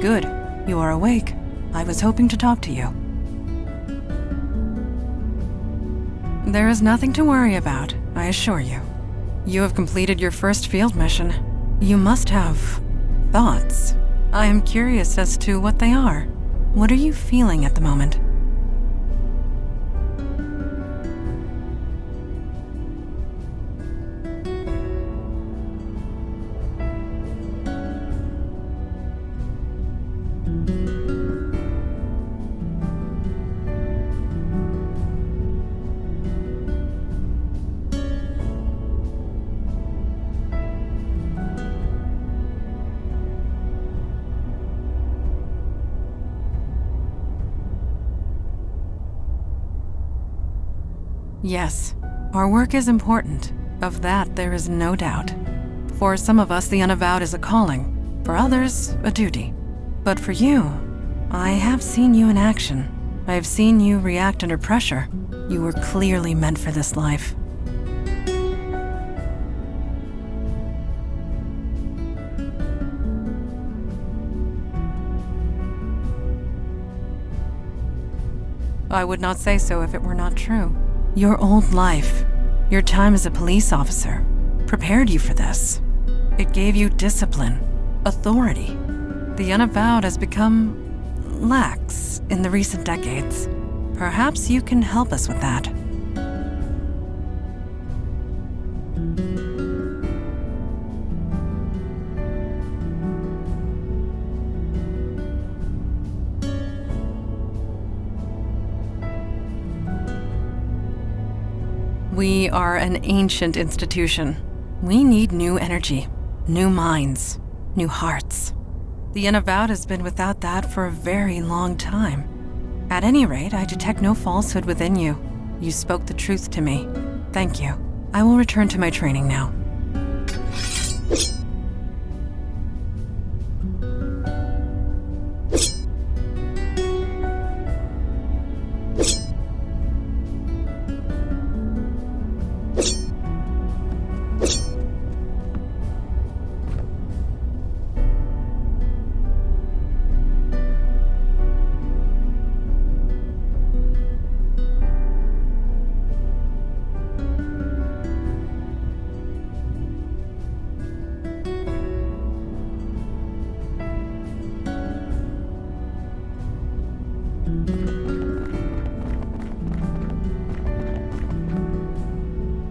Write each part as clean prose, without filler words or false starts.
Good. You are awake. I was hoping to talk to you. There is nothing to worry about, I assure you. You have completed your first field mission. You must have thoughts. I am curious as to what they are. What are you feeling at the moment? Yes, our work is important. Of that, there is no doubt. For some of us, the Unavowed is a calling. For others, a duty. But for you, I have seen you in action. I have seen you react under pressure. You were clearly meant for this life. I would not say so if it were not true. Your old life, your time as a police officer, prepared you for this. It gave you discipline, authority. The Unavowed has become lax in the recent decades. Perhaps you can help us with that. We are an ancient institution. We need new energy, new minds, new hearts. The Unavowed has been without that for a very long time. At any rate, I detect no falsehood within you. You spoke the truth to me. Thank you. I will return to my training now.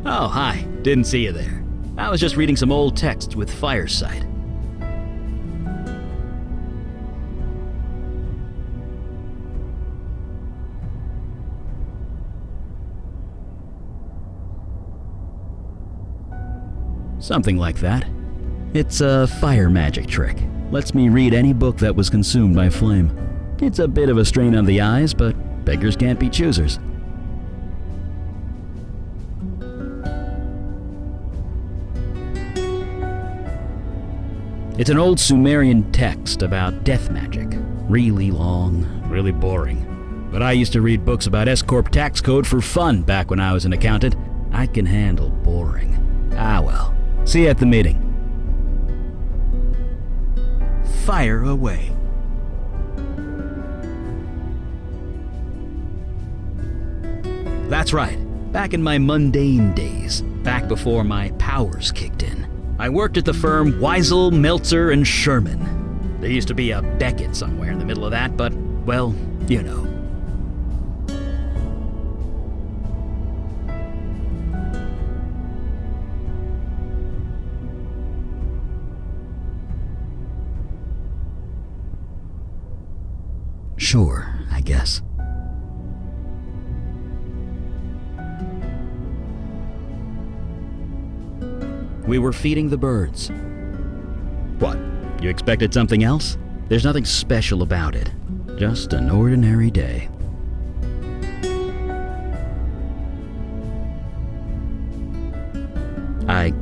Oh, hi. Didn't see you there. I was just reading some old texts with Firesight. Something like that. It's a fire magic trick. Lets me read any book that was consumed by flame. It's a bit of a strain on the eyes, but beggars can't be choosers. It's an old Sumerian text about death magic. Really long, really boring. But I used to read books about S-Corp tax code for fun back when I was an accountant. I can handle boring. Ah well. See you at the meeting. Fire away. That's right. Back in my mundane days, back before my powers kicked in, I worked at the firm Weisel, Meltzer, and Sherman. There used to be a Beckett somewhere in the middle of that, but, well, you know. Sure, I guess. We were feeding the birds. What? You expected something else? There's nothing special about it. Just an ordinary day. I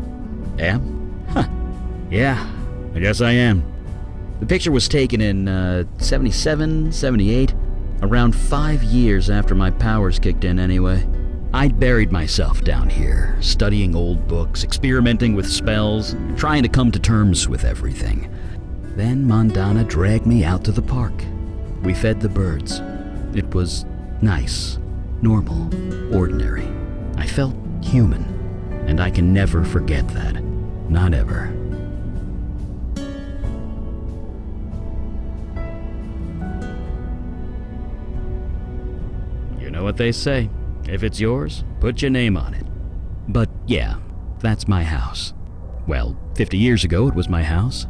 am? Huh. Yeah, I guess I am. The picture was taken in 77, 78, around 5 years after my powers kicked in anyway. I'd buried myself down here, studying old books, experimenting with spells, trying to come to terms with everything. Then Mondana dragged me out to the park. We fed the birds. It was nice, normal, ordinary. I felt human, and I can never forget that. Not ever. You know what they say. If it's yours, put your name on it. But yeah, that's my house. Well, 50 years ago it was my house.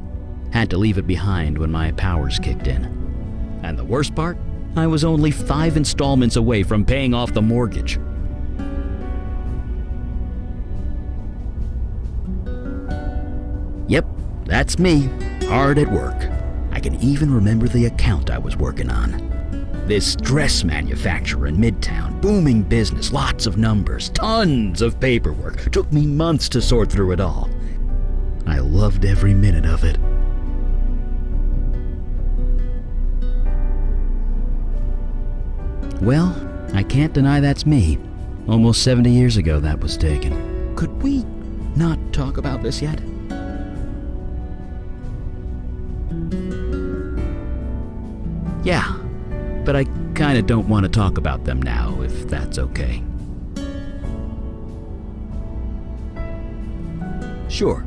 Had to leave it behind when my powers kicked in. And the worst part? I was only 5 installments away from paying off the mortgage. Yep, that's me, hard at work. I can even remember the account I was working on. This dress manufacturer in Midtown, booming business, lots of numbers, tons of paperwork. Took me months to sort through it all. I loved every minute of it. Well, I can't deny that's me. Almost 70 years ago that was taken. Could we not talk about this yet? Yeah, but I kinda don't want to talk about them now, if that's okay. Sure.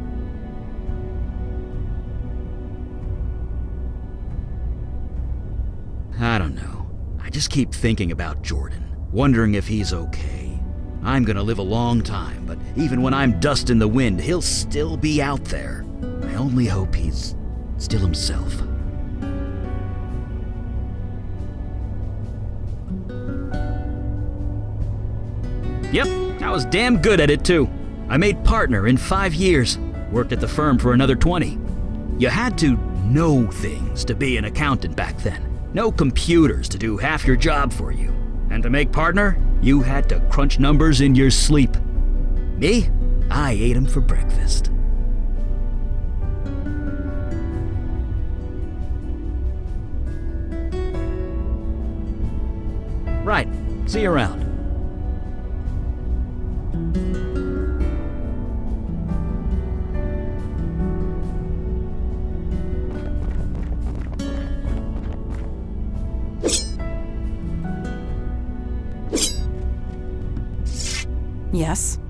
I don't know. I just keep thinking about Jordan, wondering if he's okay. I'm gonna live a long time, but even when I'm dust in the wind, he'll still be out there. I only hope he's still himself. Yep, I was damn good at it too. I made partner in 5 years, worked at the firm for another 20. You had to know things to be an accountant back then. No computers to do half your job for you. And to make partner, you had to crunch numbers in your sleep. Me? I ate them for breakfast. Right, see you around. Yes?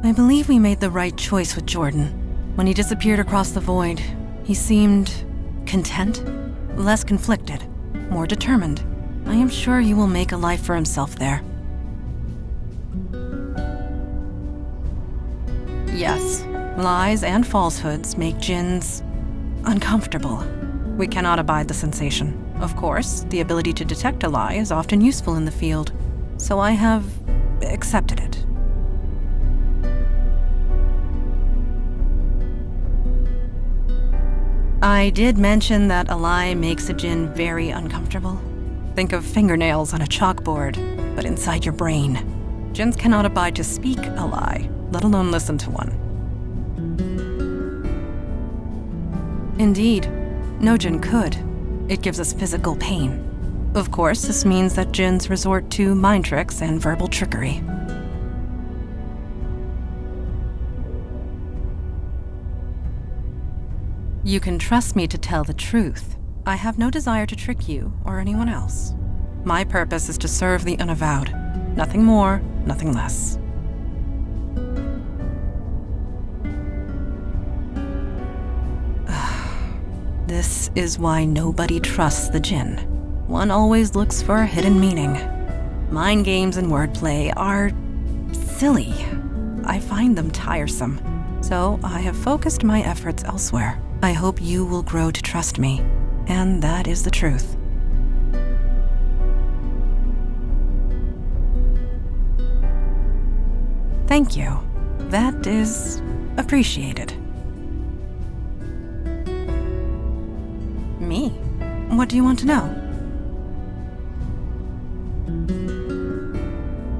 I believe we made the right choice with Jordan. When he disappeared across the void, he seemed content, less conflicted, more determined. I am sure he will make a life for himself there. Yes, lies and falsehoods make djinns uncomfortable. We cannot abide the sensation. Of course, the ability to detect a lie is often useful in the field, so I have accepted it. I did mention that a lie makes a djinn very uncomfortable. Think of fingernails on a chalkboard, but inside your brain. Djinns cannot abide to speak a lie, let alone listen to one. Indeed, no djinn could. It gives us physical pain. Of course, this means that djinns resort to mind tricks and verbal trickery. You can trust me to tell the truth. I have no desire to trick you or anyone else. My purpose is to serve the Unavowed. Nothing more, nothing less. This is why nobody trusts the djinn. One always looks for a hidden meaning. Mind games and wordplay are silly. I find them tiresome. So I have focused my efforts elsewhere. I hope you will grow to trust me, and that is the truth. Thank you. That is appreciated. Me? What do you want to know?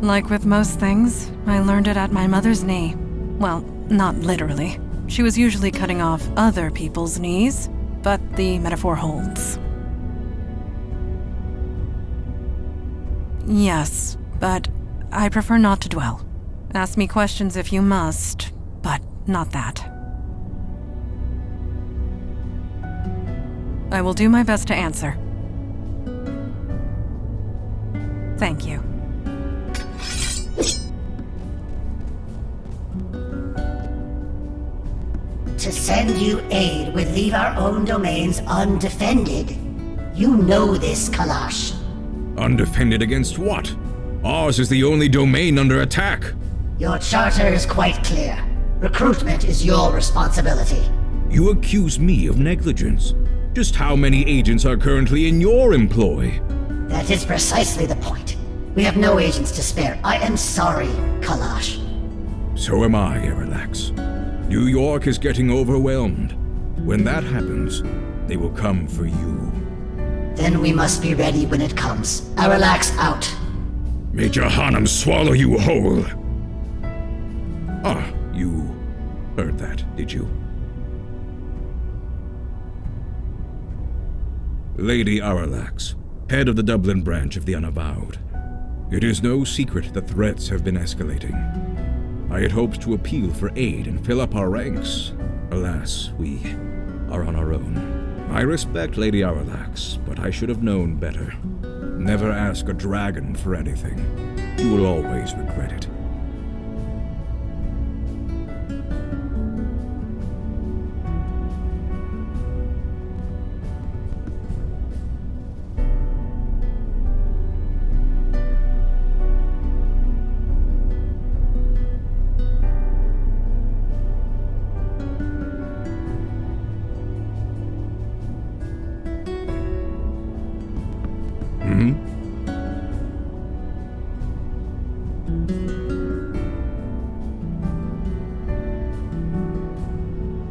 Like with most things, I learned it at my mother's knee. Well, not literally. She was usually cutting off other people's knees, but the metaphor holds. Yes, but I prefer not to dwell. Ask me questions if you must, but not that. I will do my best to answer. Thank you. To send you aid would leave our own domains undefended. You know this, Kalash. Undefended against what? Ours is the only domain under attack. Your charter is quite clear. Recruitment is your responsibility. You accuse me of negligence. Just how many agents are currently in your employ? That is precisely the point. We have no agents to spare. I am sorry, Kalash. So am I, Arilax. New York is getting overwhelmed. When that happens, they will come for you. Then we must be ready when it comes. Arilax out. May Jahannam swallow you whole. Ah, you heard that, did you? Lady Arilax, head of the Dublin branch of the Unavowed. It is no secret that threats have been escalating. I had hoped to appeal for aid and fill up our ranks. Alas, we are on our own. I respect Lady Arilax, but I should have known better. Never ask a dragon for anything. You will always regret it.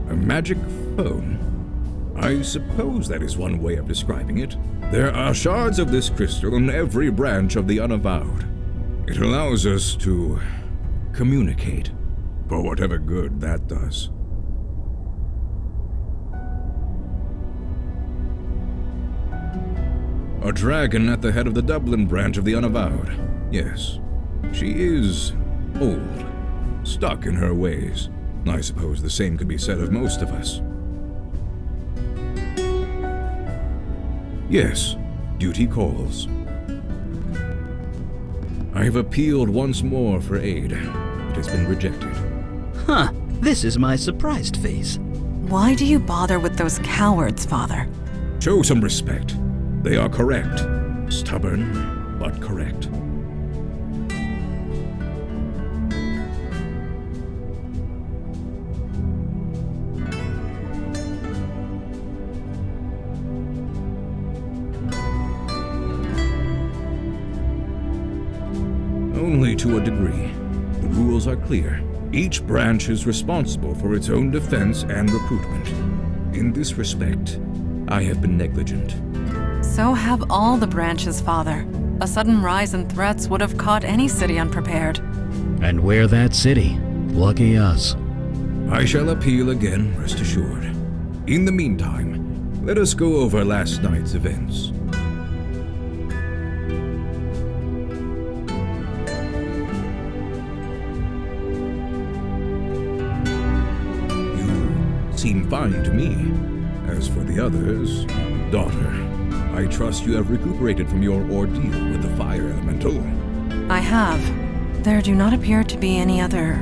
A magic phone? I suppose that is one way of describing it. There are shards of this crystal in every branch of the Unavowed. It allows us to communicate, for whatever good that does. A dragon at the head of the Dublin branch of the Unavowed. Yes, she is old, stuck in her ways. I suppose the same could be said of most of us. Yes, duty calls. I have appealed once more for aid. It has been rejected. Huh, this is my surprised face. Why do you bother with those cowards, Father? Show some respect. They are correct. Stubborn, but correct. Only to a degree. The rules are clear. Each branch is responsible for its own defense and recruitment. In this respect, I have been negligent. So have all the branches, Father. A sudden rise in threats would have caught any city unprepared. And we're that city. Lucky us. I shall appeal again, rest assured. In the meantime, let us go over last night's events. You seem fine to me. As for the others, daughter, I trust you have recuperated from your ordeal with the fire elemental. I have. There do not appear to be any other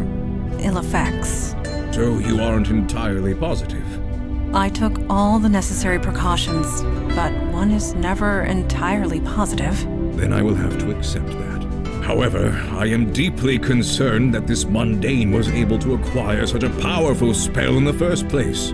ill effects. So you aren't entirely positive? I took all the necessary precautions, but one is never entirely positive. Then I will have to accept that. However, I am deeply concerned that this mundane was able to acquire such a powerful spell in the first place.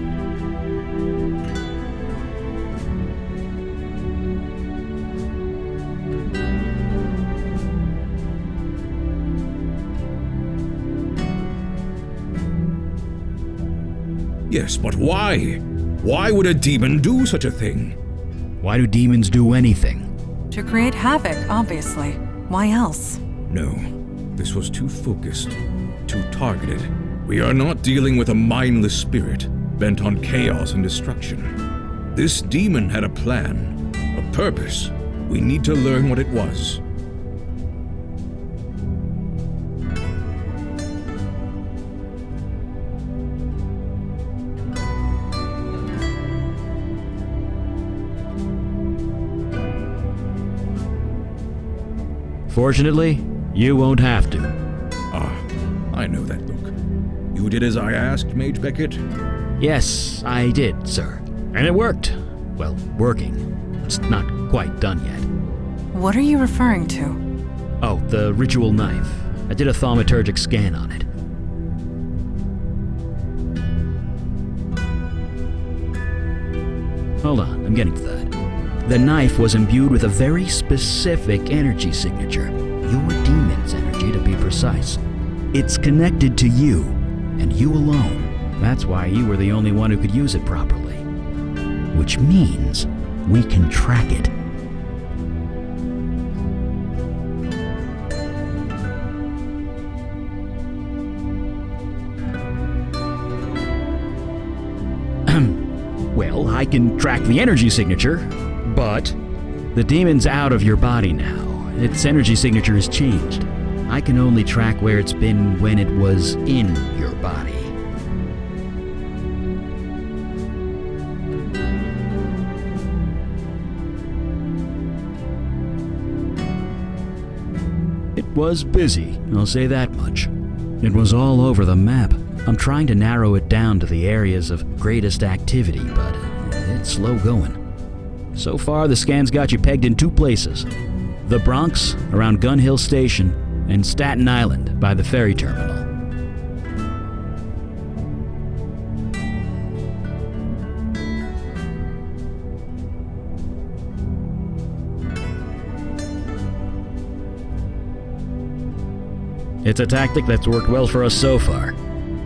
Yes, but why? Why would a demon do such a thing? Why do demons do anything? To create havoc, obviously. Why else? No, this was too focused, too targeted. We are not dealing with a mindless spirit bent on chaos and destruction. This demon had a plan, a purpose. We need to learn what it was. Fortunately, you won't have to. Ah, I know that look. You did as I asked, Mage Beckett? Yes, I did, sir. And it worked. Well, working. It's not quite done yet. What are you referring to? Oh, the ritual knife. I did a thaumaturgic scan on it. Hold on, I'm getting to that. The knife was imbued with a very specific energy signature. Your demon's energy, to be precise. It's connected to you, and you alone. That's why you were the only one who could use it properly. Which means we can track it. Well, I can track the energy signature, but the demon's out of your body now. Its energy signature has changed. I can only track where it's been when it was in your body. It was busy, I'll say that much. It was all over the map. I'm trying to narrow it down to the areas of greatest activity, but it's slow going. So far, the scan's got you pegged in 2 places. The Bronx, around Gun Hill Station, and Staten Island, by the ferry terminal. It's a tactic that's worked well for us so far.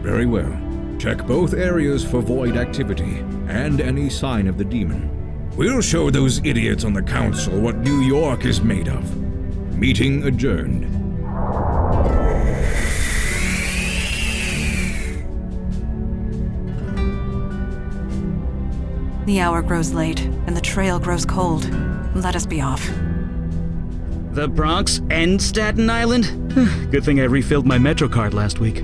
Very well. Check both areas for void activity and any sign of the demon. We'll show those idiots on the council what New York is made of. Meeting adjourned. The hour grows late, and the trail grows cold. Let us be off. The Bronx and Staten Island? Good thing I refilled my Metro card last week.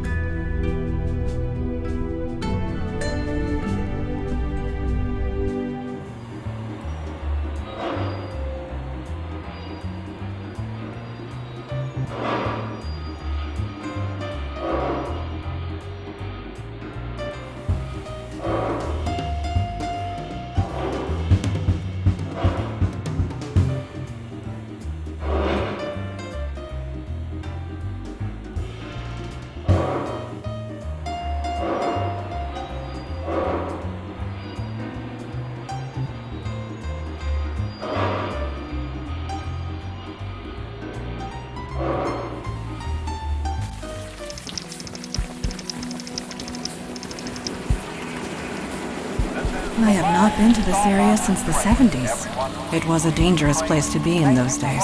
I have not been to this area since the 70s. It was a dangerous place to be in those days.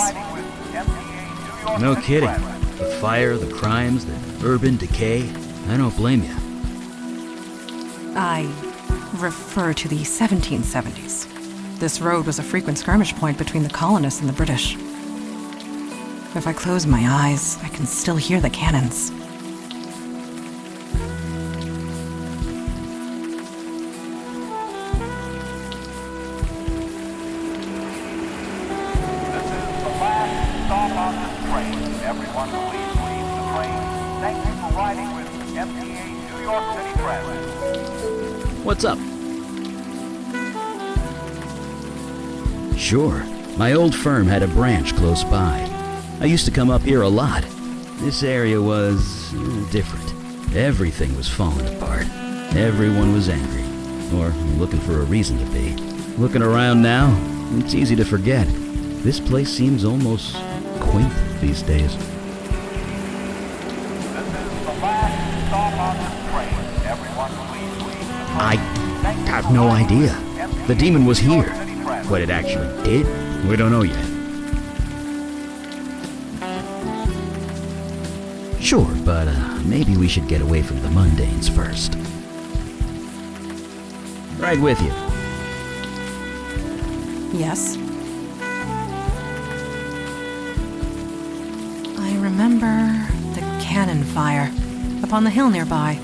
No kidding. The fire, the crimes, the urban decay. I don't blame you. I refer to the 1770s. This road was a frequent skirmish point between the colonists and the British. If I close my eyes, I can still hear the cannons. Everyone, please leave the train. Thank you for riding with MTA New York City Transit. What's up? Sure. My old firm had a branch close by. I used to come up here a lot. This area was different. Everything was falling apart. Everyone was angry. Or looking for a reason to be. Looking around now, it's easy to forget. This place seems almost quaint these days. This is the last stop on this train. Everyone, please leave the train. I have no idea. The demon was here. What it actually did, we don't know yet. Sure, but maybe we should get away from the mundanes first. Right with you. Yes? I remember the cannon fire upon the hill nearby,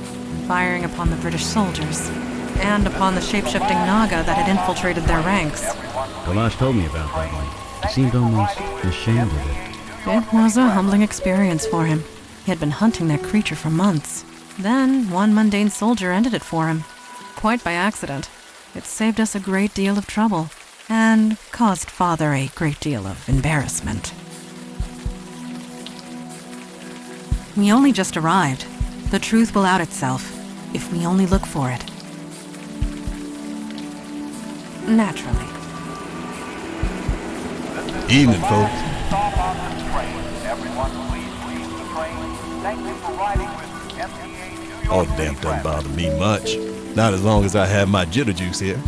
firing upon the British soldiers, and upon the shape-shifting Naga that had infiltrated their ranks. Kalash told me about that one. He seemed almost ashamed of it. It was a humbling experience for him. He had been hunting that creature for months. Then, one mundane soldier ended it for him. Quite by accident. It saved us a great deal of trouble, and caused Father a great deal of embarrassment. We only just arrived. The truth will out itself, if we only look for it. Naturally. Evening, folks. Stop on this train. Everyone, please leave the train. Thank you for riding with MTA New York All City damn doesn't Transit. bother me much. Not as long as I have my jitter juice here.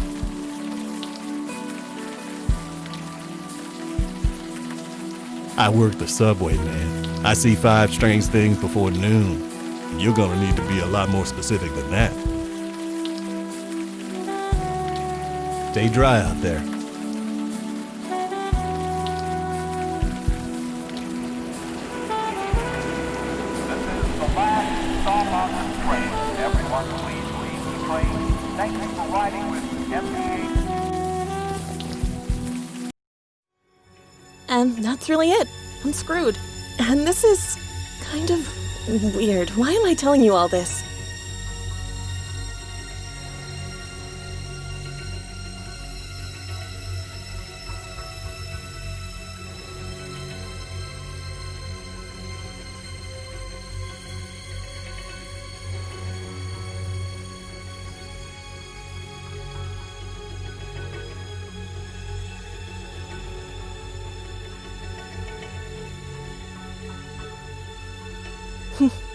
I work the subway, man. I see 5 strange things before noon. You're gonna need to be a lot more specific than that. Stay dry out there. This is the last stop on this train. Everyone, please leave the train. Thank you for riding with MTA. And that's really it. I'm screwed. And this is kind of weird. Why am I telling you all this?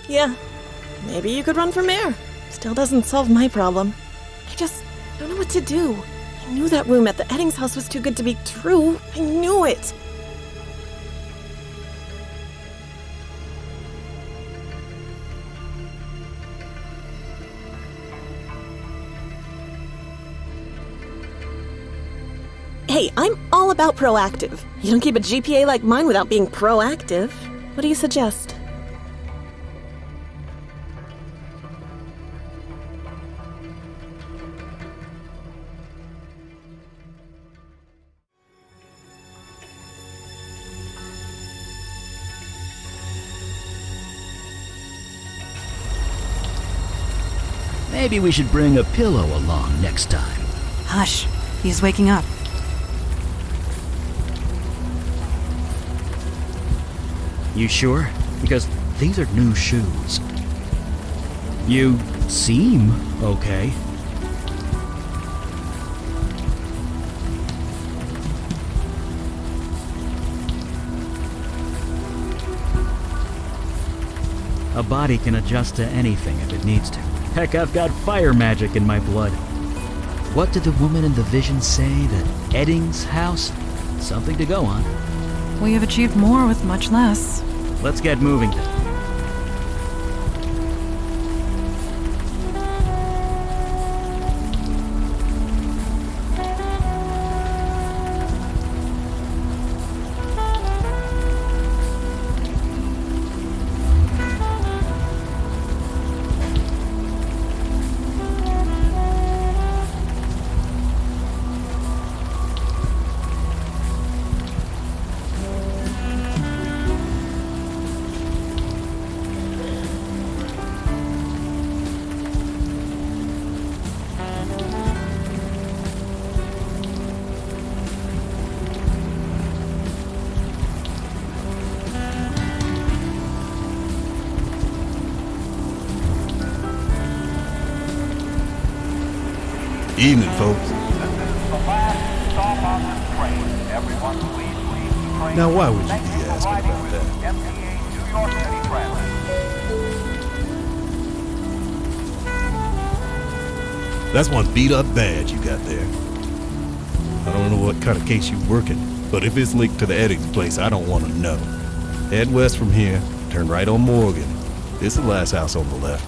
Yeah, maybe you could run for mayor. Still doesn't solve my problem. I just don't know what to do. I knew that room at the Eddings house was too good to be true. I knew it. Hey, I'm all about proactive. You don't keep a GPA like mine without being proactive. What do you suggest? Maybe we should bring a pillow along next time. Hush, he's waking up. You sure? Because these are new shoes. You seem okay. A body can adjust to anything if it needs to. Heck, I've got fire magic in my blood. What did the woman in the vision say? That Eddings house? Something to go on. We have achieved more with much less. Let's get moving then. Evening, folks. This is the last stop on this train. Everyone, please leave the train. Now, why would you Thank be you for asking riding about with that? MTA New York City Transit. That's one beat-up badge you got there. I don't know what kind of case you're working, but if it's linked to the Eddings place, I don't want to know. Head west from here, turn right on Morgan. It's the last house on the left.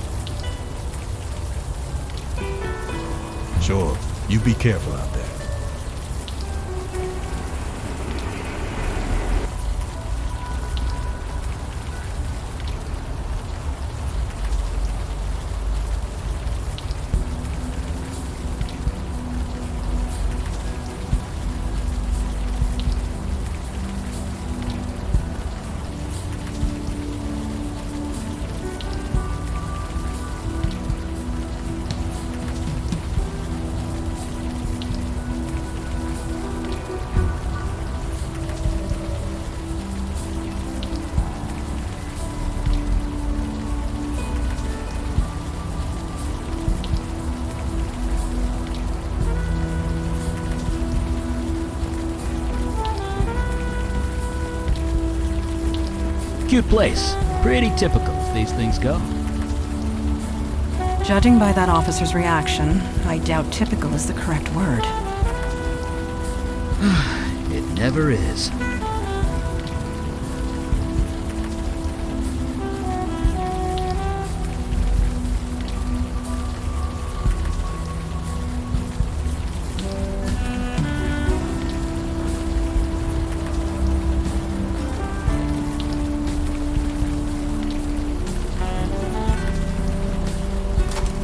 Sure, you be careful out there. Cute place. Pretty typical as these things go. Judging by that officer's reaction, I doubt typical is the correct word. It never is.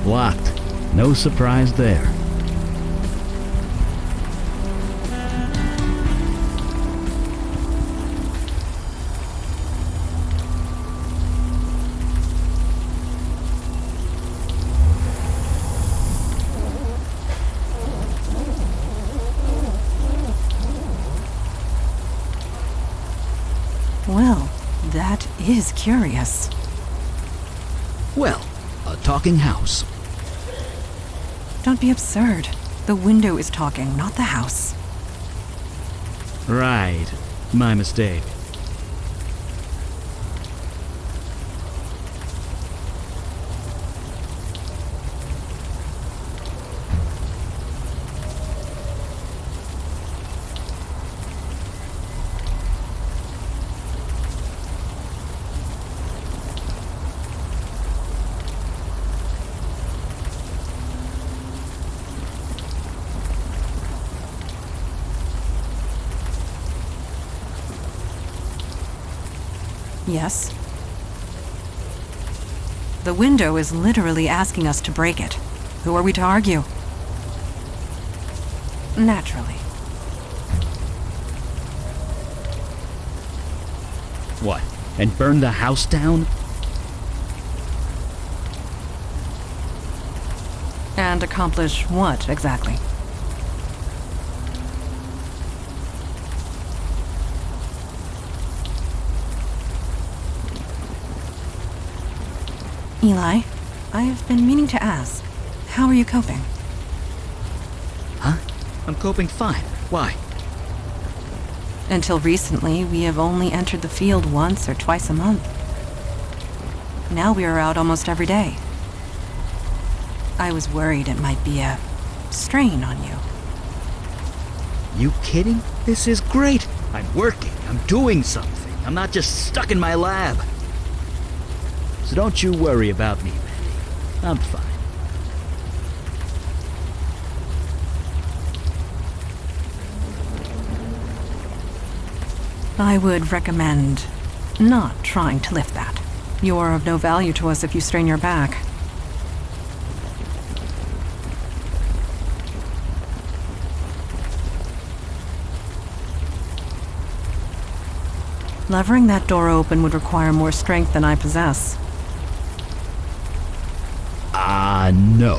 Locked. No surprise there. Well, that is curious. Well, a talking house. Don't be absurd. The window is talking, not the house. Right. My mistake. Yes. The window is literally asking us to break it. Who are we to argue? Naturally. What? And burn the house down? And accomplish what, exactly? Eli, I've been meaning to ask, how are you coping? Huh? I'm coping fine. Why? Until recently, we have only entered the field once or twice a month. Now we are out almost every day. I was worried it might be a strain on you. You kidding? This is great. I'm working. I'm doing something. I'm not just stuck in my lab. So don't you worry about me, Mandy. I'm fine. I would recommend not trying to lift that. You are of no value to us if you strain your back. Levering that door open would require more strength than I possess. No.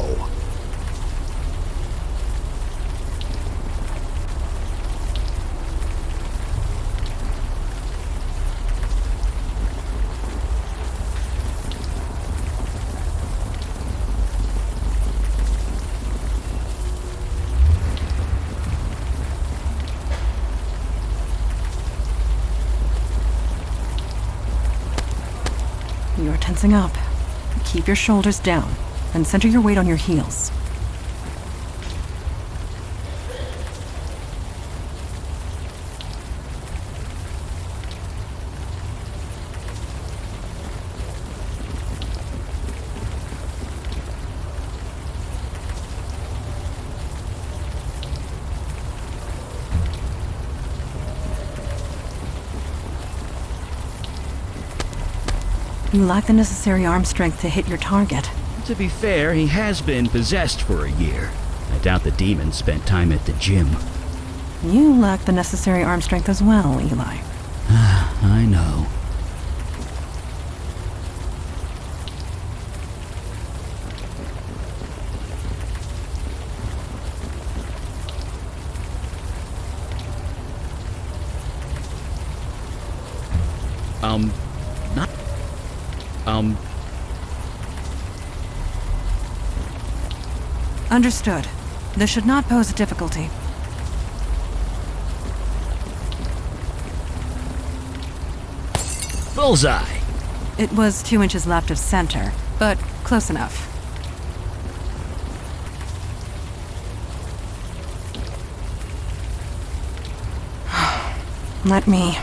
You're tensing up. Keep your shoulders down and center your weight on your heels. You lack the necessary arm strength to hit your target. To be fair, he has been possessed for a year. I doubt the demon spent time at the gym. You lack the necessary arm strength as well, Eli. I know. Understood. This should not pose a difficulty. Bullseye! It was 2 inches left of center, but close enough. Let me...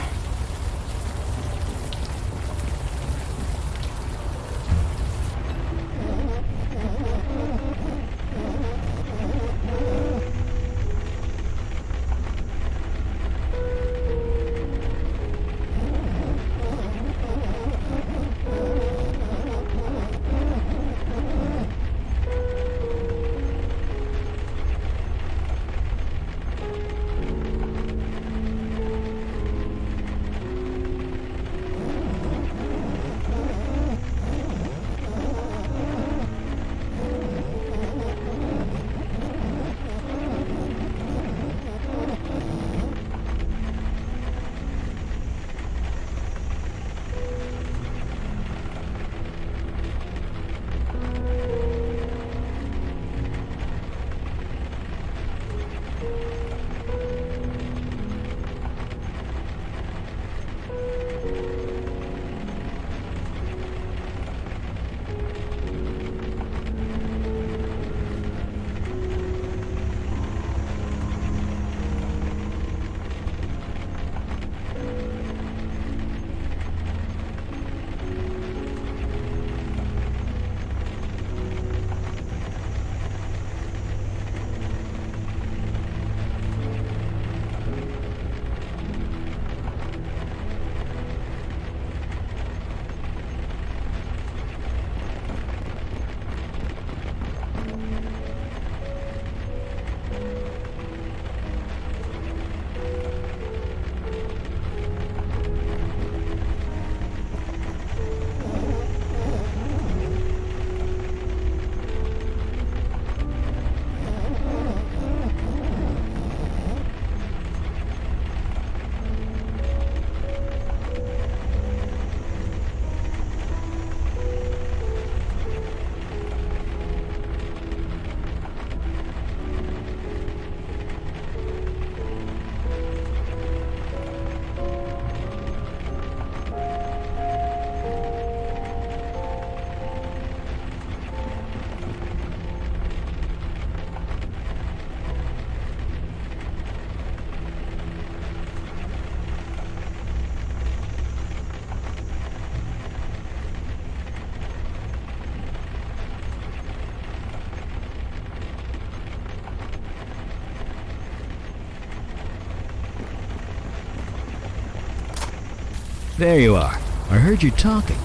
There you are. I heard you talking.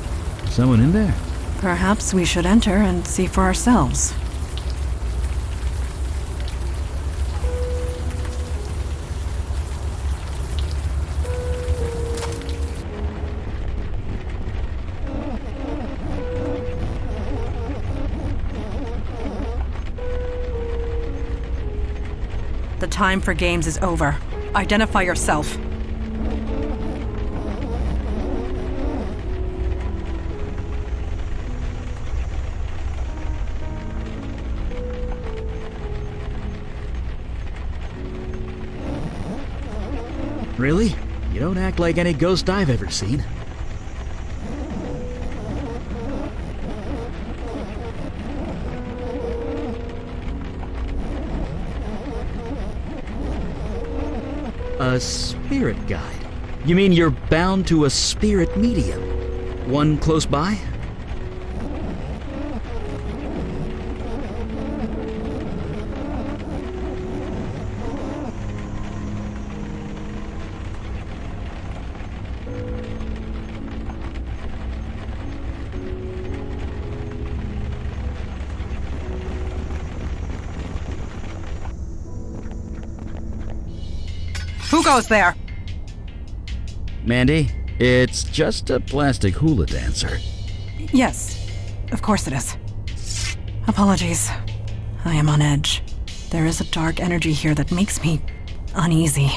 Someone in there? Perhaps we should enter and see for ourselves. The time for games is over. Identify yourself. Really? You don't act like any ghost I've ever seen. A spirit guide? You mean you're bound to a spirit medium? One close by? Who goes there? Mandy, it's just a plastic hula dancer. Yes, of course it is. Apologies. I am on edge. There is a dark energy here that makes me uneasy.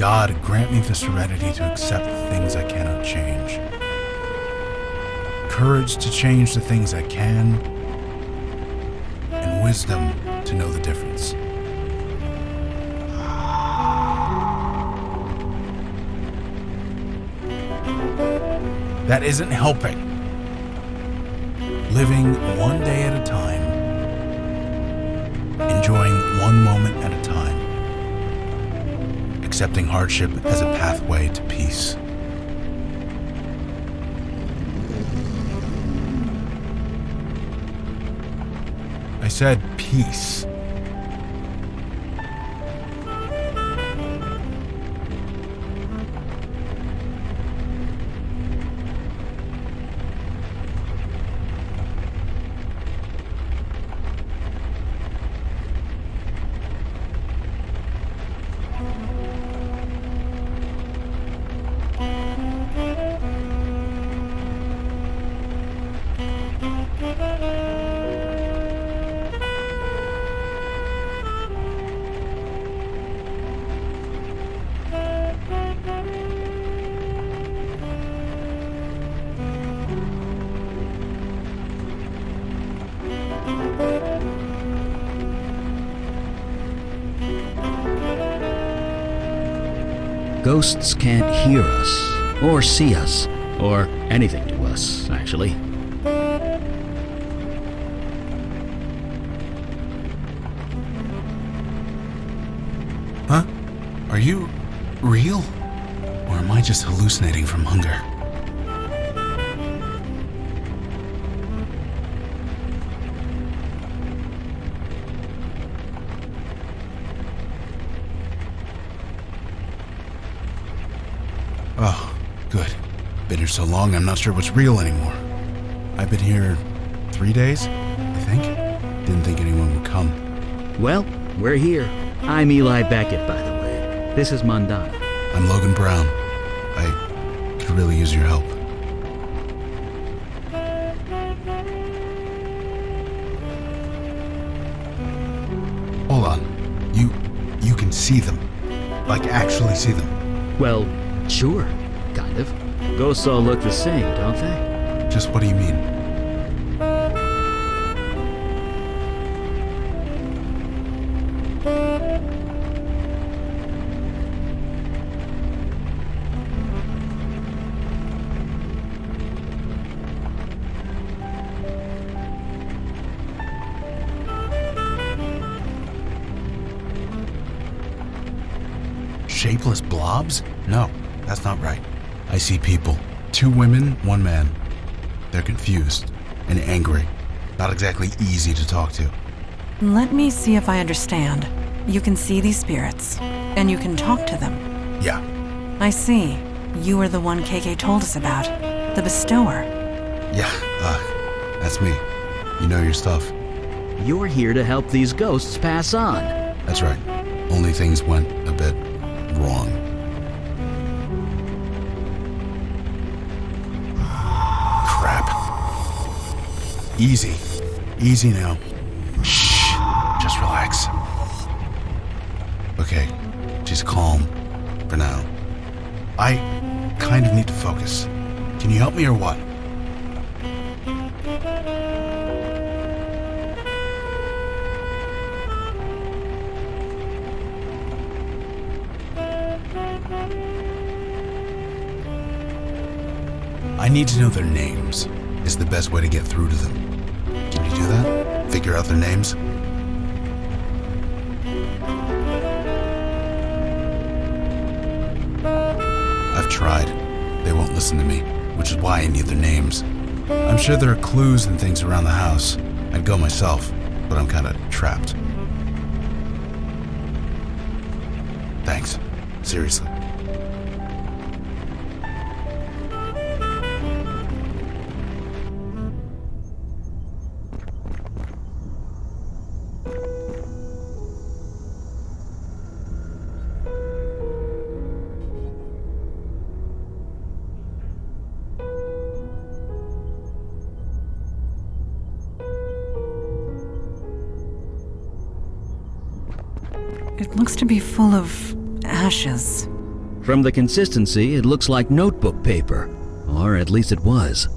God, grant me the serenity to accept the things I cannot change. Courage to change the things I can, and wisdom to know the difference. That isn't helping. Living one day at a time, enjoying one moment at a time, accepting hardship as a pathway to peace. I said peace. Ghosts can't hear us, or see us, or anything to us, actually. Huh? Are you real? Or am I just hallucinating from hunger? Oh, good. Been here so long, I'm not sure what's real anymore. I've been here 3 days, I think. Didn't think anyone would come. Well, we're here. I'm Eli Beckett, by the way. This is Mondana. I'm Logan Brown. I could really use your help. Hold on. You can see them. Like, actually see them. Well, sure, kind of. Ghosts all look the same, don't they? Just what do you mean? Shapeless blobs? No, that's not right. I see people. 2 women, 1 man. They're confused and angry. Not exactly easy to talk to. Let me see if I understand. You can see these spirits, and you can talk to them. Yeah. I see. You were the one KK told us about. The bestower. Yeah, that's me. You know your stuff. You're here to help these ghosts pass on. That's right. Only things went a bit wrong. Crap. Easy. Easy now. Shh. Just relax. Okay. Just calm. For now. I kind of need to focus. Can you help me or what? I need to know their names. Is the best way to get through to them. Can you do that? Figure out their names? I've tried. They won't listen to me, which is why I need their names. I'm sure there are clues and things around the house. I'd go myself, but I'm kind of trapped. Thanks. Seriously. It looks to be full of ashes. From the consistency, it looks like notebook paper, or at least it was.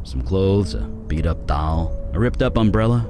Some clothes, a beat-up doll, a ripped-up umbrella.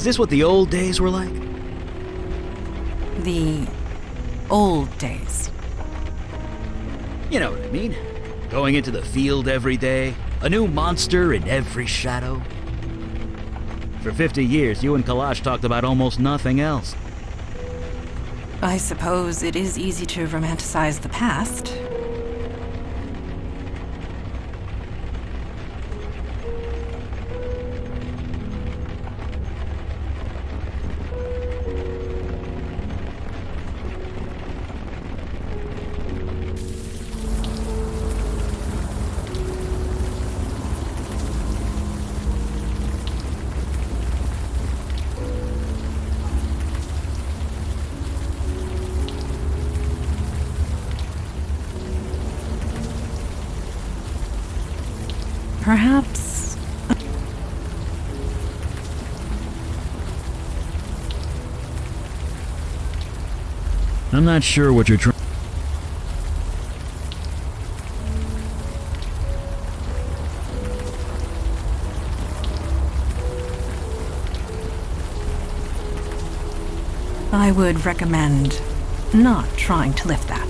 Is this what the old days were like? The old days. You know what I mean. Going into the field every day, a new monster in every shadow. For 50 years, you and Kalash talked about almost nothing else. I suppose it is easy to romanticize the past. Perhaps... I'm not sure what you're trying. I would recommend not trying to lift that.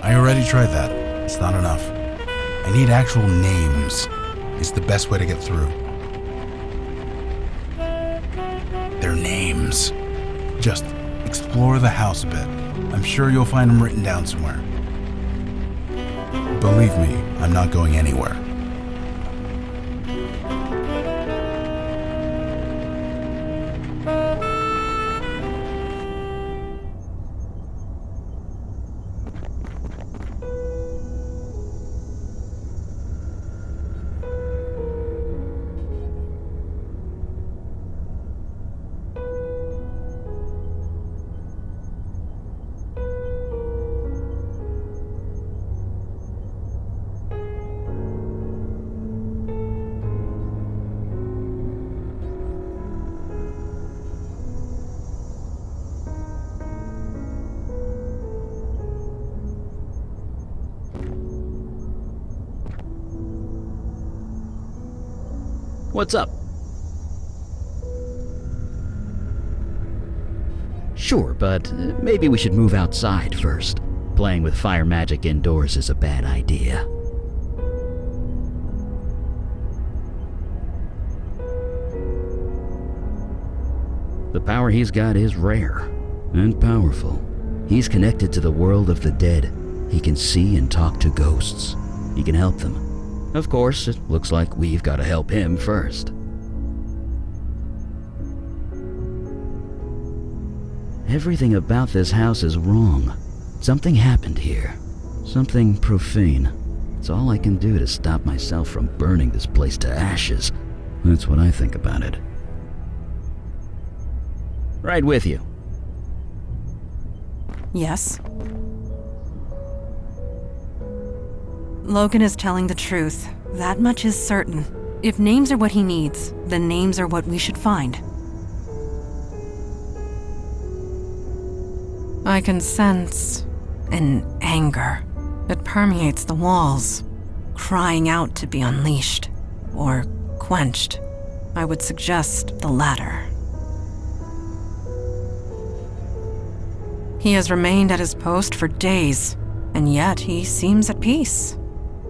I already tried that. It's not enough. I need actual names. It's the best way to get through. Their names. Just explore the house a bit. I'm sure you'll find them written down somewhere. Believe me, I'm not going anywhere. What's up? Sure, but maybe we should move outside first. Playing with fire magic indoors is a bad idea. The power he's got is rare and powerful. He's connected to the world of the dead. He can see and talk to ghosts. He can help them. Of course, it looks like we've got to help him first. Everything about this house is wrong. Something happened here. Something profane. It's all I can do to stop myself from burning this place to ashes. That's what I think about it. Right with you. Yes? Logan is telling the truth. That much is certain. If names are what he needs, then names are what we should find. I can sense an anger. It permeates the walls, crying out to be unleashed or quenched. I would suggest the latter. He has remained at his post for days, and yet he seems at peace.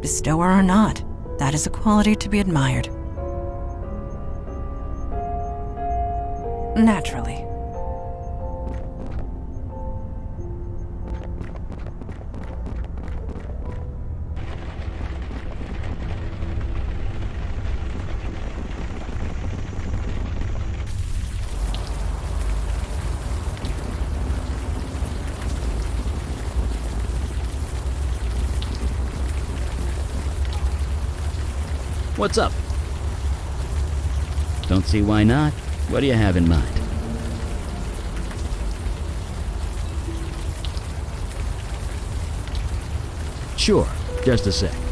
Bestower or not, that is a quality to be admired. Naturally. What's up? Don't see why not. What do you have in mind? Sure, just a sec.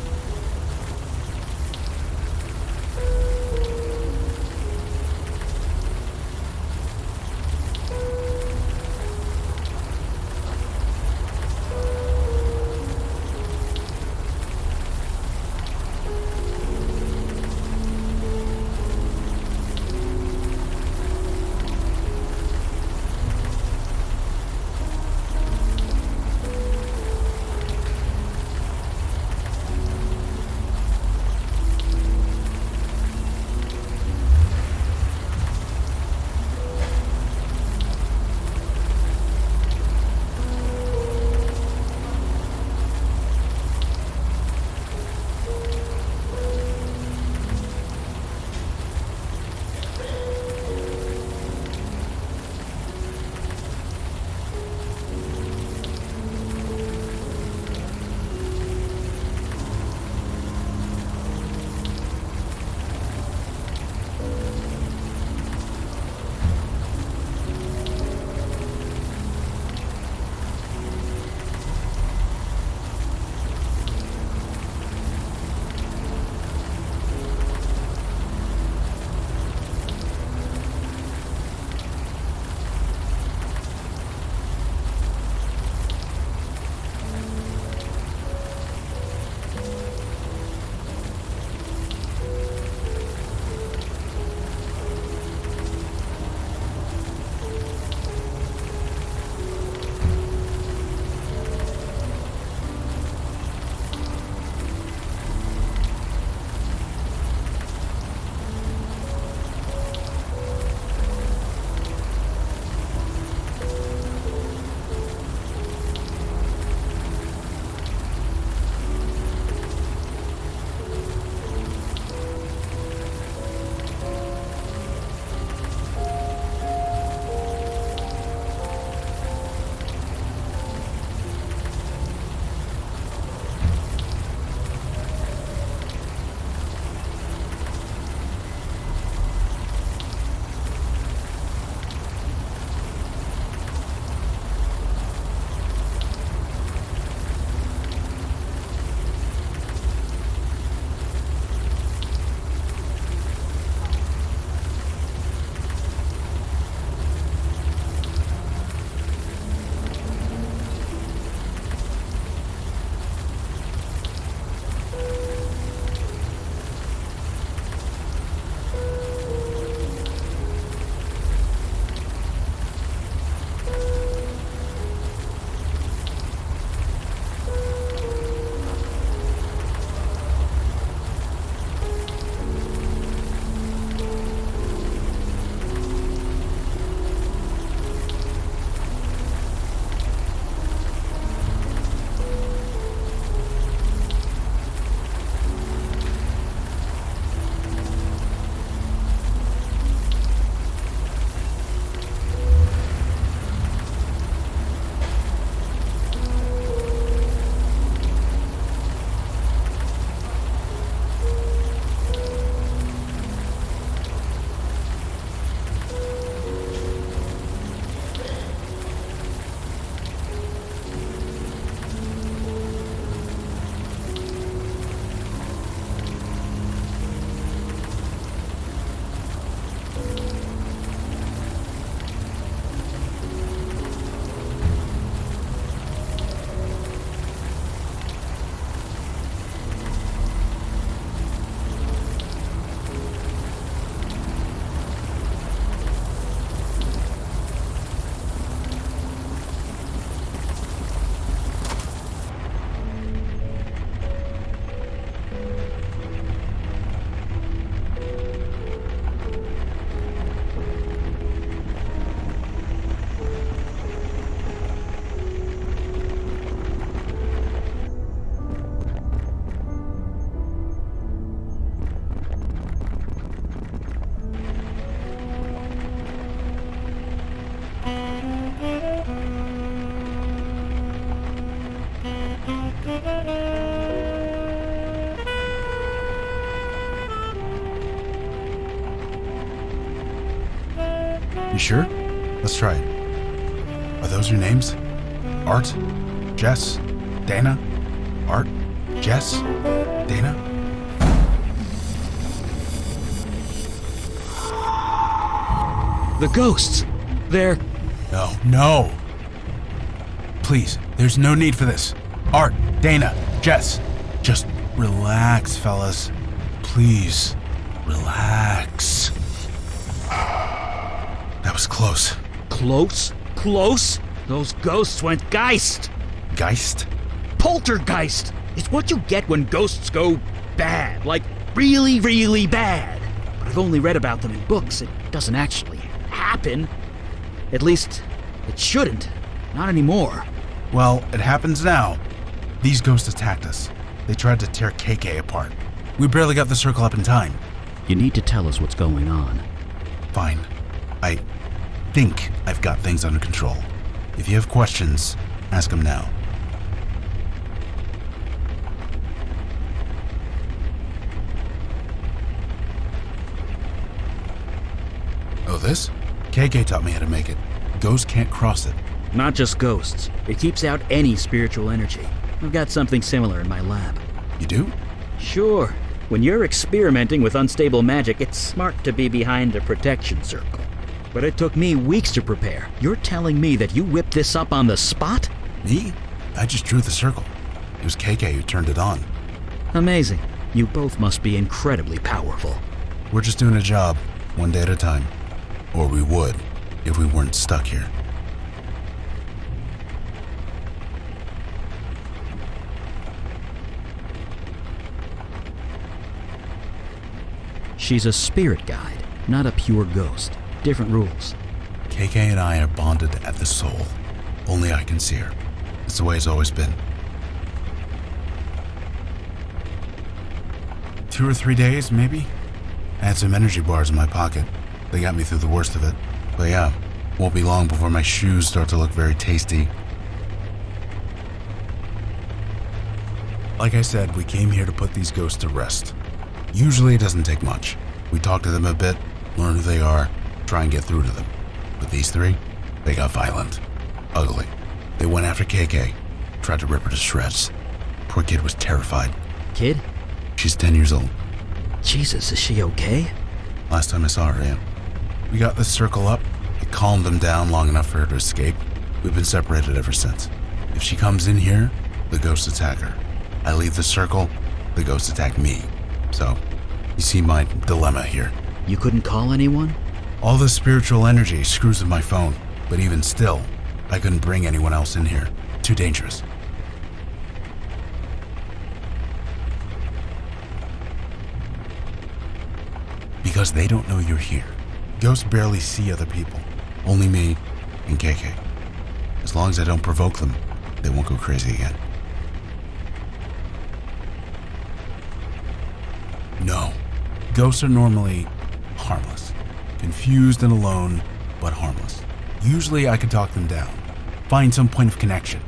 You sure? Let's try it. Are those your names? Art? Jess? Dana? Art? Jess? Dana? The ghosts! They're... No. Please, there's no need for this. Art, Dana, Jess, just relax, fellas. Please, relax. That was close. Close? Those ghosts went geist! Geist? Poltergeist! It's what you get when ghosts go bad. Like, really, really bad. But I've only read about them in books. It doesn't actually happen. At least, it shouldn't. Not anymore. Well, it happens now. These ghosts attacked us. They tried to tear KK apart. We barely got the circle up in time. You need to tell us what's going on. Fine. I think I've got things under control. If you have questions, ask them now. Oh, this? KK taught me how to make it. Ghosts can't cross it. Not just ghosts. It keeps out any spiritual energy. I've got something similar in my lab. You do? Sure. When you're experimenting with unstable magic, it's smart to be behind a protection circle. But it took me weeks to prepare. You're telling me that you whipped this up on the spot? Me? I just drew the circle. It was KK who turned it on. Amazing. You both must be incredibly powerful. We're just doing a job, one day at a time. Or we would, if we weren't stuck here. She's a spirit guide, not a pure ghost. Different rules. KK and I are bonded at the soul. Only I can see her. It's the way it's always been. 2 or 3 days, maybe? I had some energy bars in my pocket. They got me through the worst of it. But yeah, won't be long before my shoes start to look very tasty. Like I said, we came here to put these ghosts to rest. Usually it doesn't take much. We talk to them a bit, learn who they are, try and get through to them. But these three, they got violent. Ugly. They went after KK, tried to rip her to shreds. Poor kid was terrified. Kid? She's 10 years old. Jesus, is she okay? Last time I saw her, yeah. We got this circle up. It calmed them down long enough for her to escape. We've been separated ever since. If she comes in here, the ghosts attack her. I leave the circle, the ghosts attack me. So, you see my dilemma here. You couldn't call anyone? All the spiritual energy screws with my phone, but even still, I couldn't bring anyone else in here. Too dangerous. Because they don't know you're here. Ghosts barely see other people. Only me and KK. As long as I don't provoke them, they won't go crazy again. No. Ghosts are normally harmless. Confused and alone, but harmless. Usually I can talk them down. Find some point of connection.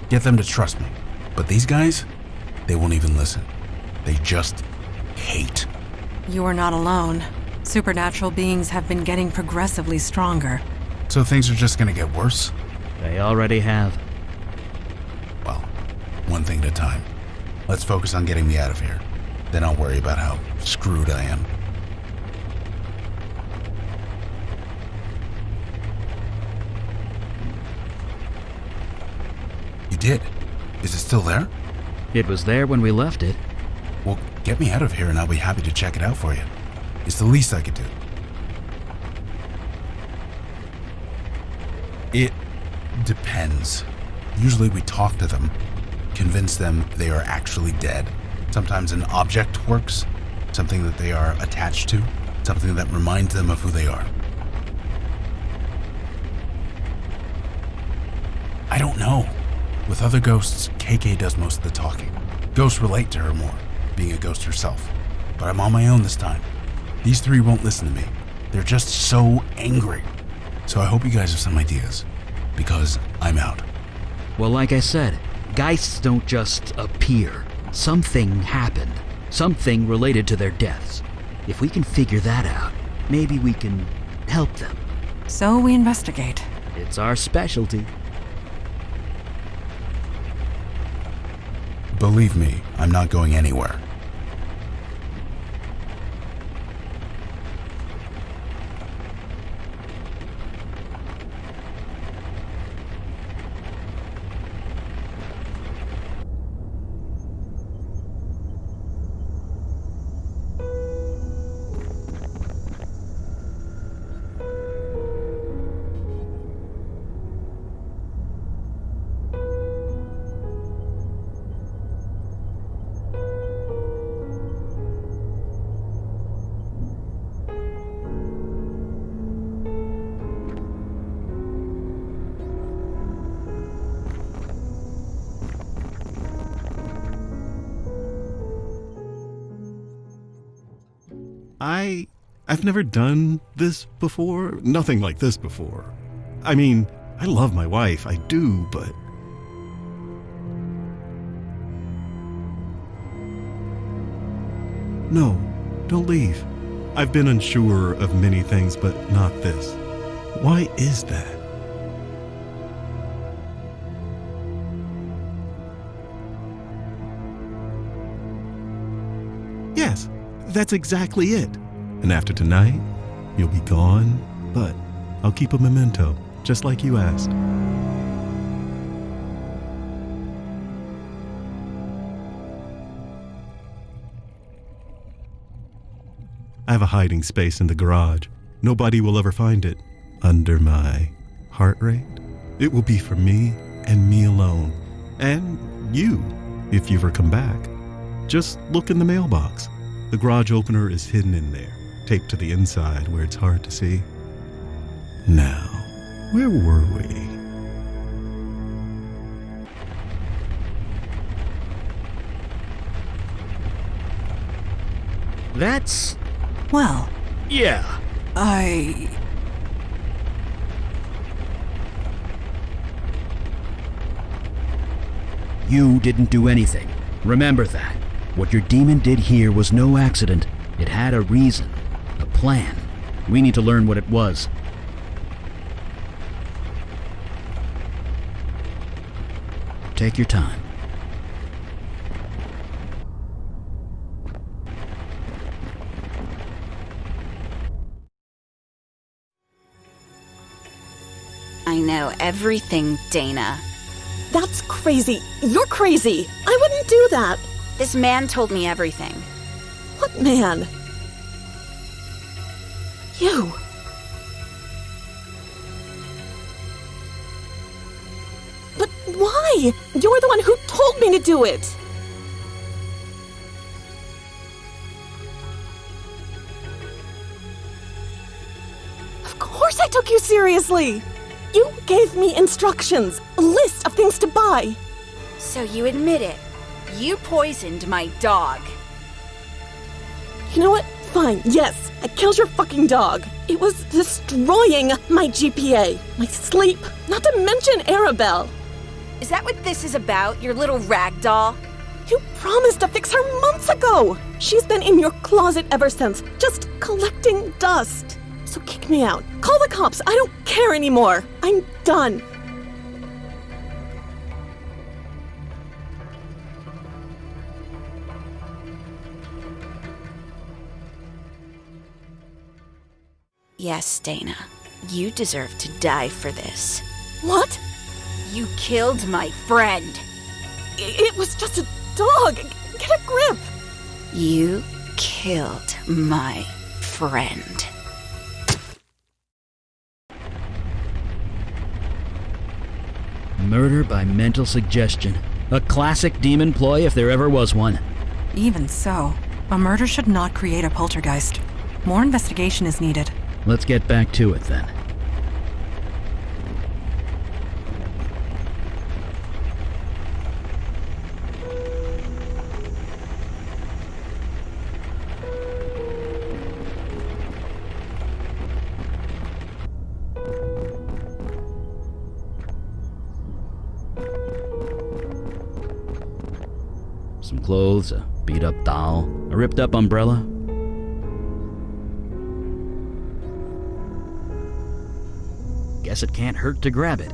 Get them to trust me. But these guys, they won't even listen. They just hate. You are not alone. Supernatural beings have been getting progressively stronger. So things are just gonna get worse? They already have. Well, one thing at a time. Let's focus on getting me out of here. Then I'll worry about how screwed I am. You did? Is it still there? It was there when we left it. Well, get me out of here and I'll be happy to check it out for you. It's the least I could do. It depends. Usually we talk to them, convince them they are actually dead. Sometimes an object works, something that they are attached to, something that reminds them of who they are. I don't know. With other ghosts, KK does most of the talking. Ghosts relate to her more, being a ghost herself. But I'm on my own this time. These three won't listen to me. They're just so angry. So I hope you guys have some ideas, because I'm out. Well, like I said, geists don't just appear. Something happened. Something related to their deaths. If we can figure that out, maybe we can help them. So we investigate. It's our specialty. Believe me, I'm not going anywhere. I've never done this before. Nothing like this before. I mean, I love my wife, I do, but... No, don't leave. I've been unsure of many things, but not this. Why is that? Yes, that's exactly it. And after tonight, you'll be gone, but I'll keep a memento, just like you asked. I have a hiding space in the garage. Nobody will ever find it. Under my heart rate. It will be for me and me alone. And you, if you ever come back. Just look in the mailbox. The garage opener is hidden in there, taped to the inside where it's hard to see. Now, where were we? That's... Well, yeah. You didn't do anything. Remember that. What your demon did here was no accident. It had a reason, a plan. We need to learn what it was. Take your time. I know everything, Dana. That's crazy. You're crazy. I wouldn't do that. This man told me everything. What man? You. But why? You're the one who told me to do it. Of course I took you seriously. You gave me instructions, a list of things to buy. So you admit it. You poisoned my dog. You know what? Fine, yes, I killed your fucking dog. It was destroying my GPA, my sleep, not to mention Arabelle. Is that what this is about, your little rag doll? You promised to fix her months ago. She's been in your closet ever since, just collecting dust. So kick me out. Call the cops. I don't care anymore. I'm done. Yes, Dana. You deserve to die for this. What? You killed my friend. It was just a dog. Get a grip. You killed my friend. Murder by mental suggestion. A classic demon ploy if there ever was one. even so, a murder should not create a poltergeist. More investigation is needed. Let's get back to it then. Some clothes, a beat-up doll, a ripped-up umbrella. Guess it can't hurt to grab it.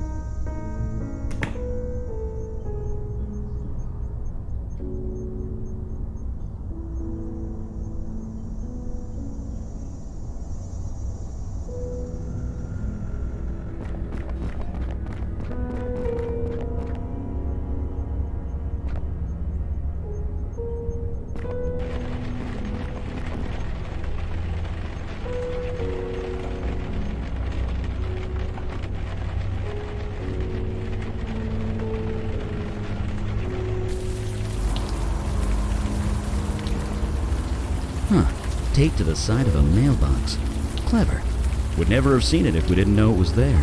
Taped to the side of a mailbox. Clever. Would never have seen it if we didn't know it was there.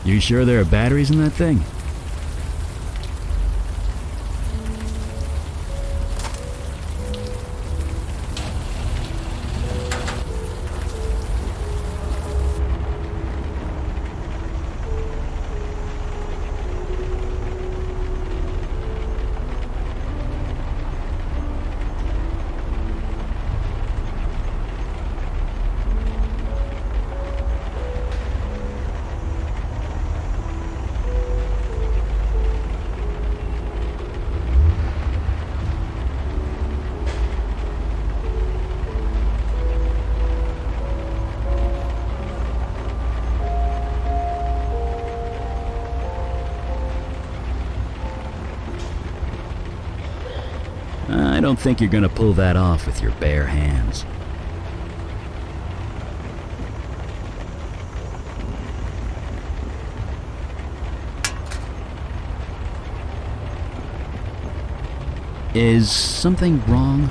You sure there are batteries in that thing? I don't think you're gonna pull that off with your bare hands. Is something wrong?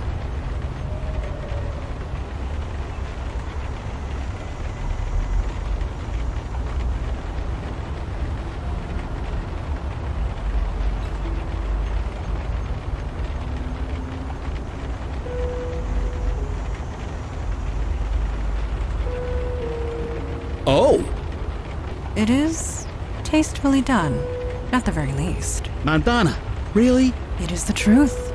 Oh! It is tastefully done, at the very least. Montana, really? It is the truth.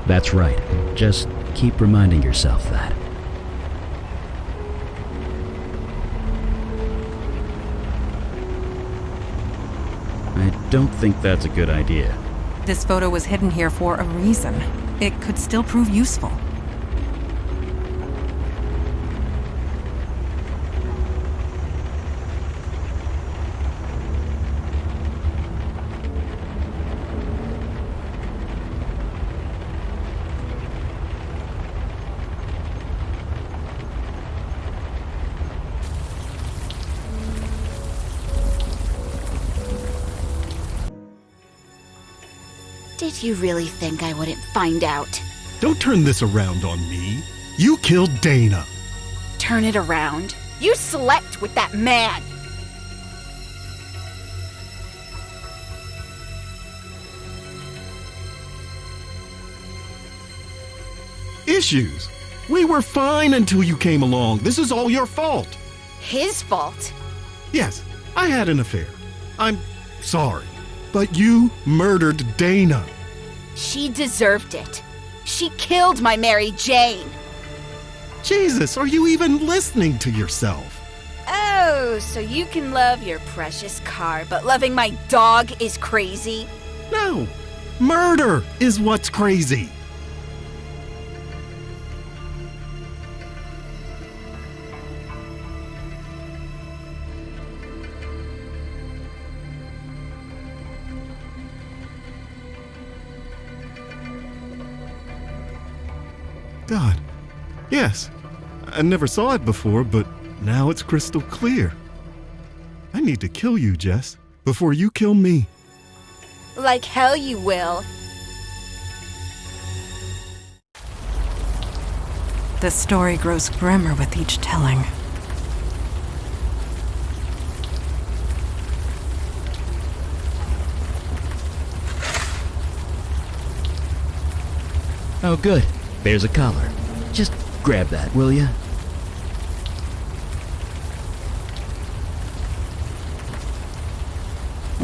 That's right. Just keep reminding yourself that. I don't think that's a good idea. This photo was hidden here for a reason. It could still prove useful. Did you really think I wouldn't find out? Don't turn this around on me. You killed Dana. Turn it around. You slept with that man! Issues. We were fine until you came along. This is all your fault. His fault? Yes, I had an affair. I'm sorry. But you murdered Dana. She deserved it. She killed my Mary Jane. Jesus, are you even listening to yourself? Oh, so you can love your precious car, but loving my dog is crazy? No, murder is what's crazy. God, Yes. I never saw it before, but now it's crystal clear. I need to kill you, Jess, before you kill me. Like hell you will. The story grows grimmer with each telling. Oh, good. There's a collar. Just grab that, will ya?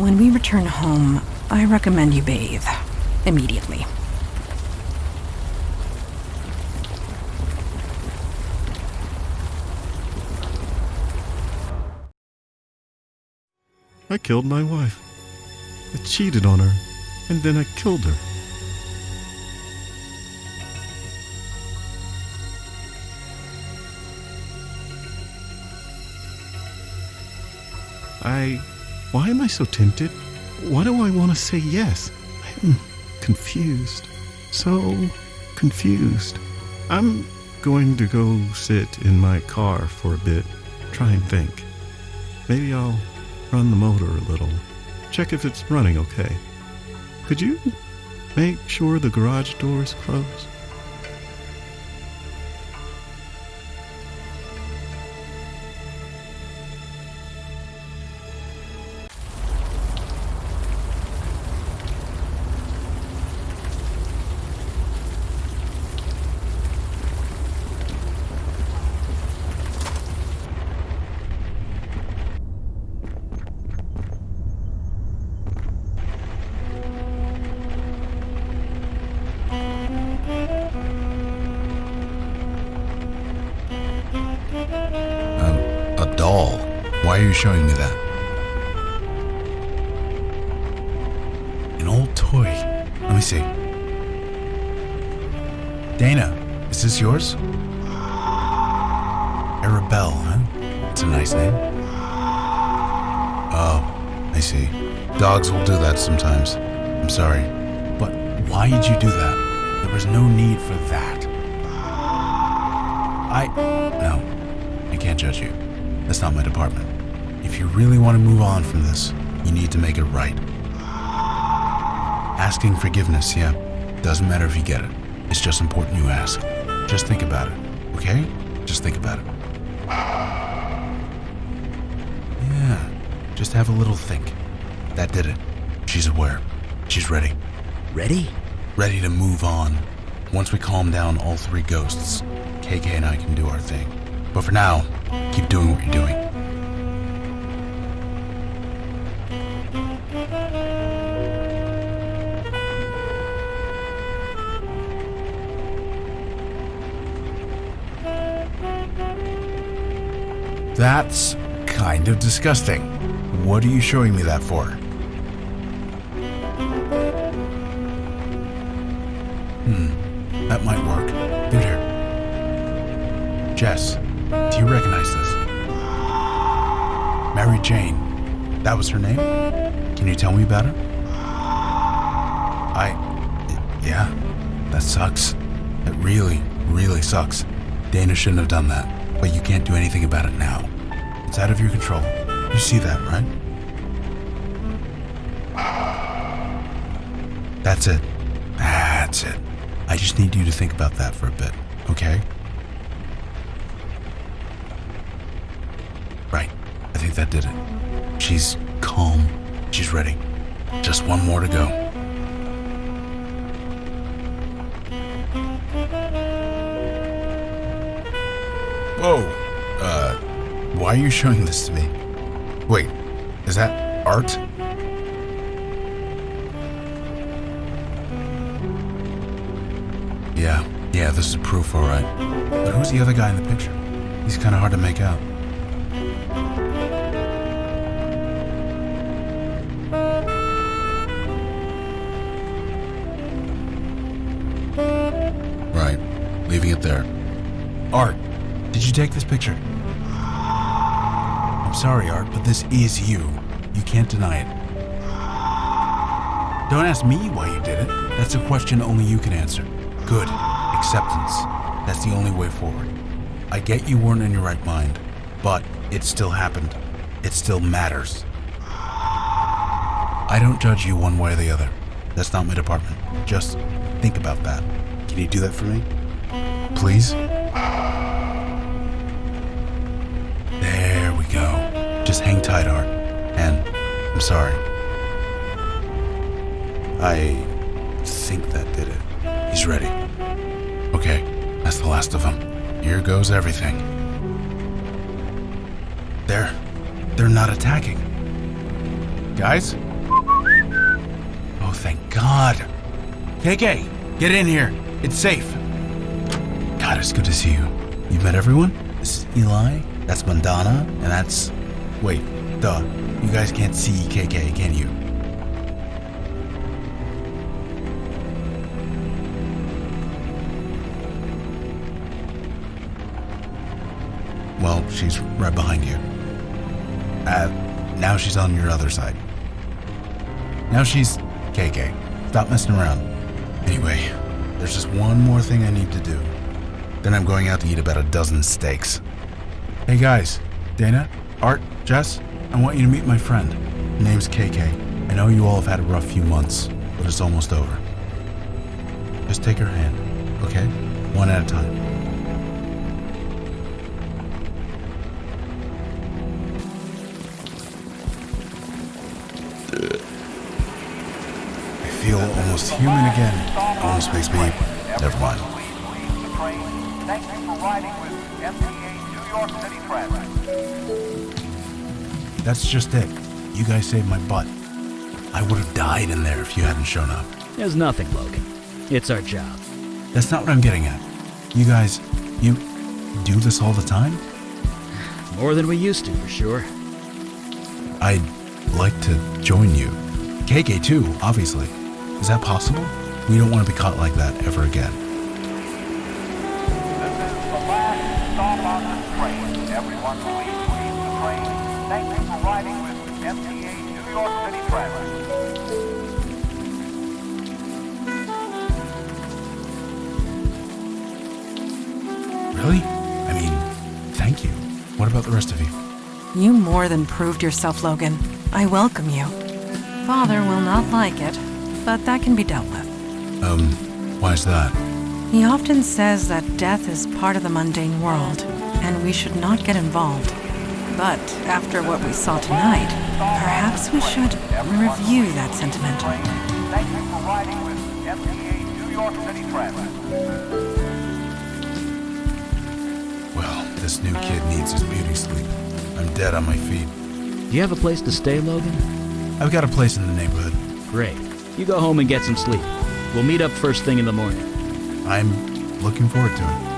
When we return home, I recommend you bathe. Immediately. I killed my wife. I cheated on her, and then I killed her. Why am I so tempted? Why do I want to say yes? I'm confused. So confused. I'm going to go sit in my car for a bit, try and think. Maybe I'll run the motor a little, check if it's running okay. Could you make sure the garage door is closed? A doll? Why are you showing me that? An old toy. Let me see. Dana, is this yours? Arabelle, huh? It's a nice name. Oh, I see. Dogs will do that sometimes. I'm sorry. But why did you do that? There was no need for that. No, I can't judge you. That's not my department. If you really want to move on from this, you need to make it right. Asking forgiveness, yeah. Doesn't matter if you get it. It's just important you ask. Just think about it, okay? Just think about it. Yeah, just have a little think. That did it. She's aware. She's ready. Ready? Ready to move on. Once we calm down all three ghosts, KK and I can do our thing. But for now, keep doing what you're doing. That's kind of disgusting. What are you showing me that for? That might work. Dude, here. Jess, do you recognize this? Mary Jane. That was her name? Can you tell me about her? Yeah, that sucks. It really, really sucks. Dana shouldn't have done that, but you can't do anything about it now. It's out of your control. You see that, right? That's it. That's it. I just need you to think about that for a bit, okay? Right. I think that did it. She's calm. She's ready. Just one more to go. Whoa. Why are you showing this to me? Wait, is that art? Yeah, this is proof, all right. But who's the other guy in the picture? He's kind of hard to make out. Right, leaving it there. Art, did you take this picture? I'm sorry, Art, but this is you. You can't deny it. Don't ask me why you did it. That's a question only you can answer. Good. Acceptance. That's the only way forward. I get you weren't in your right mind, but it still happened. It still matters. I don't judge you one way or the other. That's not my department. Just think about that. Can you do that for me? Please? There we go. Just hang tight, Art. And I'm sorry. I think that did it. He's ready. Okay, that's the last of them. Here goes everything. They're not attacking. Guys? Oh, thank God. KK, get in here. It's safe. God, it's good to see you. You met everyone? This is Eli, that's Mandana, and that's... Wait, duh. You guys can't see KK, can you? Well, she's right behind you. Now she's on your other side. Now she's KK. Stop messing around. Anyway, there's just one more thing I need to do. Then I'm going out to eat about a dozen steaks. Hey guys, Dana, Art, Jess, I want you to meet my friend. Her name's KK. I know you all have had a rough few months, but it's almost over. Just take her hand, okay? One at a time. I feel almost human again. Almost makes me... Never mind. Thank you for riding with MTA New York City Transit. That's just it. You guys saved my butt. I would have died in there if you hadn't shown up. There's nothing, Logan. It's our job. That's not what I'm getting at. You guys, you do this all the time? More than we used to, for sure. I'd like to join you. KK too, obviously. Is that possible? We don't want to be caught like that ever again. This is the last stop on this train. Everyone please leave the train. Thank you for riding with MTA New York City Transit. Really? I mean, thank you. What about the rest of you? You more than proved yourself, Logan. I welcome you. Father will not like it, but that can be dealt with. Why is that? He often says that death is part of the mundane world, and we should not get involved. But after what we saw tonight, perhaps we should review that sentiment. Thank you for riding with MTA New York City Transit. Well, this new kid needs his beauty sleep. I'm dead on my feet. Do you have a place to stay, Logan? I've got a place in the neighborhood. Great. You go home and get some sleep. We'll meet up first thing in the morning. I'm looking forward to it.